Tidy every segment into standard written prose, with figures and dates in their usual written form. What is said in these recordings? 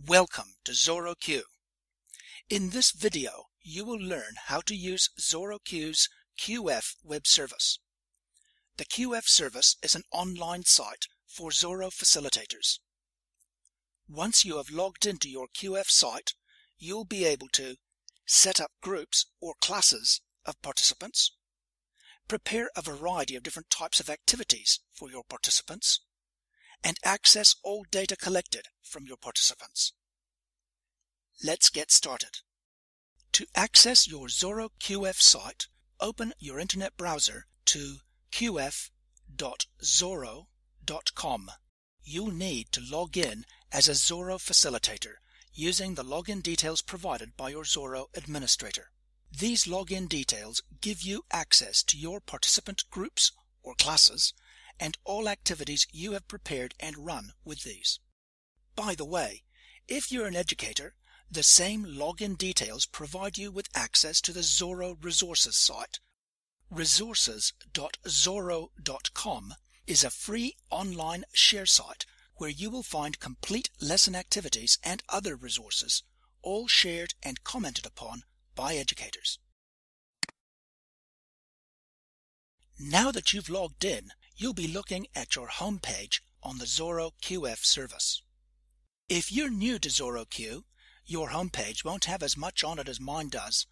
Welcome to Xorro-Q. In this video, you will learn how to use Xorro-Q's QF web service. The QF service is an online site for Xorro facilitators. Once you have logged into your QF site, you'll be able to set up groups or classes of participants, prepare a variety of different types of activities for your participants, and access all data collected from your participants. Let's get started. To access your Xorro-QF site, open your internet browser to qf.xorro.com. You'll need to log in as a Xorro facilitator using the login details provided by your Xorro administrator. These login details give you access to your participant groups or classes and all activities you have prepared and run with these. By the way, if you're an educator, the same login details provide you with access to the Xorro Resources site. Resources.xorro.com is a free online share site where you will find complete lesson activities and other resources, all shared and commented upon by educators. Now that you've logged in, you'll be looking at your home page on the Xorro-QF service. If you're new to Xorro-Q, your home page won't have as much on it as mine does,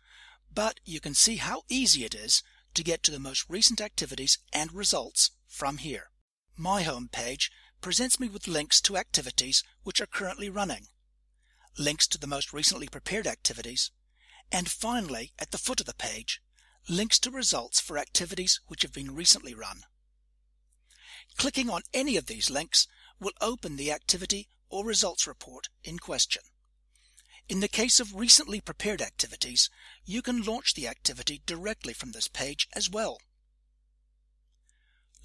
but you can see how easy it is to get to the most recent activities and results from here. My home page presents me with links to activities which are currently running, links to the most recently prepared activities, and finally, at the foot of the page, links to results for activities which have been recently run. Clicking on any of these links will open the activity or results report in question. In the case of recently prepared activities, you can launch the activity directly from this page as well.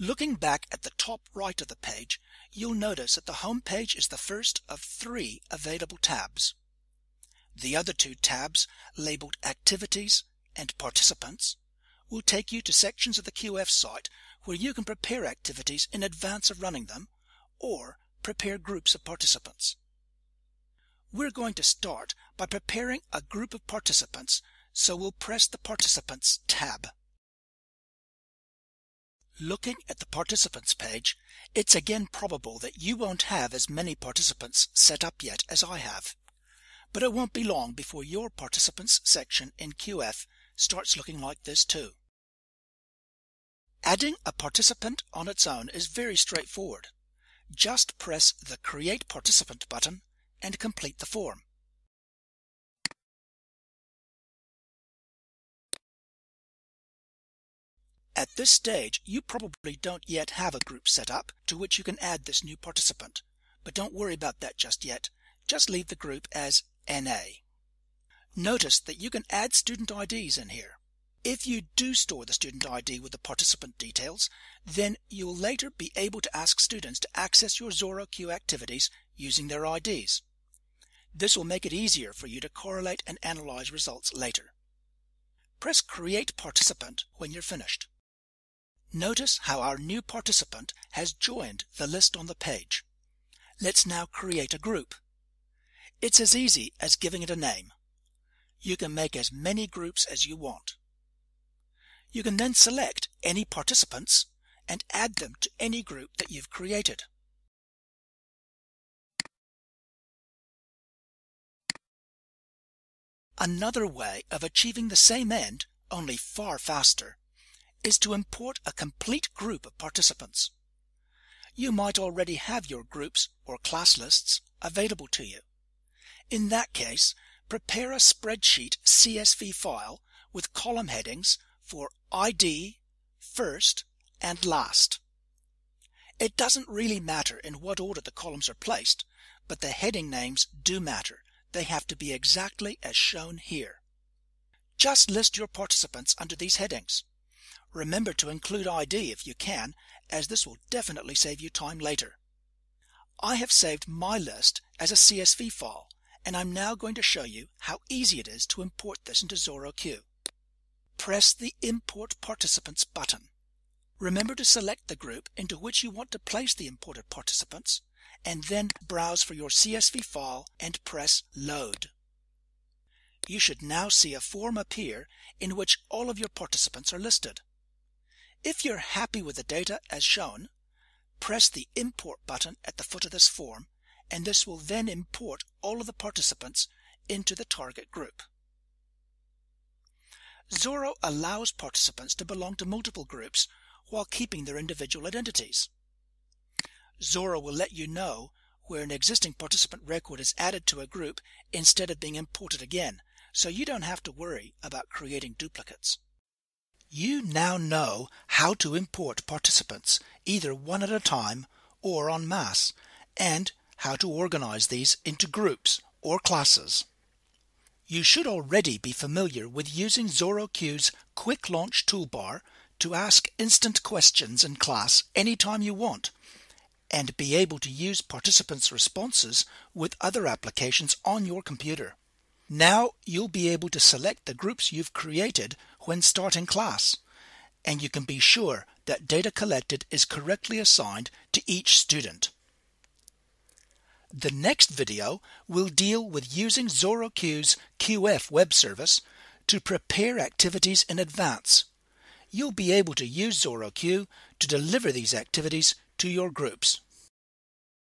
Looking back at the top right of the page, you'll notice that the home page is the first of 3 available tabs. The other 2 tabs, labeled Activities and Participants, will take you to sections of the QF site where you can prepare activities in advance of running them or prepare groups of participants. We're going to start by preparing a group of participants, so we'll press the Participants tab. Looking at the Participants page, it's again probable that you won't have as many participants set up yet as I have, but it won't be long before your Participants section in QF starts looking like this too. Adding a participant on its own is very straightforward. Just press the Create Participant button and complete the form. At this stage, you probably don't yet have a group set up to which you can add this new participant, but don't worry about that just yet. Just leave the group as NA. Notice that you can add student IDs in here. If you do store the student ID with the participant details, then you'll later be able to ask students to access your Xorro-Q activities using their IDs. This will make it easier for you to correlate and analyze results later. Press Create Participant when you're finished. Notice how our new participant has joined the list on the page. Let's now create a group. It's as easy as giving it a name. You can make as many groups as you want. You can then select any participants and add them to any group that you've created. Another way of achieving the same end, only far faster, is to import a complete group of participants. You might already have your groups or class lists available to you. In that case, prepare a spreadsheet CSV file with column headings for ID, first, and last. It doesn't really matter in what order the columns are placed, but the heading names do matter. They have to be exactly as shown here. Just list your participants under these headings. Remember to include ID if you can, as this will definitely save you time later. I have saved my list as a CSV file, and I'm now going to show you how easy it is to import this into Xorro-Q. Press the Import Participants button. Remember to select the group into which you want to place the imported participants and then browse for your CSV file and press Load. You should now see a form appear in which all of your participants are listed. If you're happy with the data as shown, press the Import button at the foot of this form, and this will then import all of the participants into the target group. Xorro allows participants to belong to multiple groups while keeping their individual identities. Xorro will let you know where an existing participant record is added to a group instead of being imported again, so you don't have to worry about creating duplicates. You now know how to import participants either one at a time or en masse, and how to organize these into groups or classes. You should already be familiar with using Xorro-Q's Quick Launch Toolbar to ask instant questions in class anytime you want, and be able to use participants' responses with other applications on your computer. Now you'll be able to select the groups you've created when starting class, and you can be sure that data collected is correctly assigned to each student. The next video will deal with using Xorro-Q's QF web service to prepare activities in advance. You'll be able to use Xorro-Q to deliver these activities to your groups.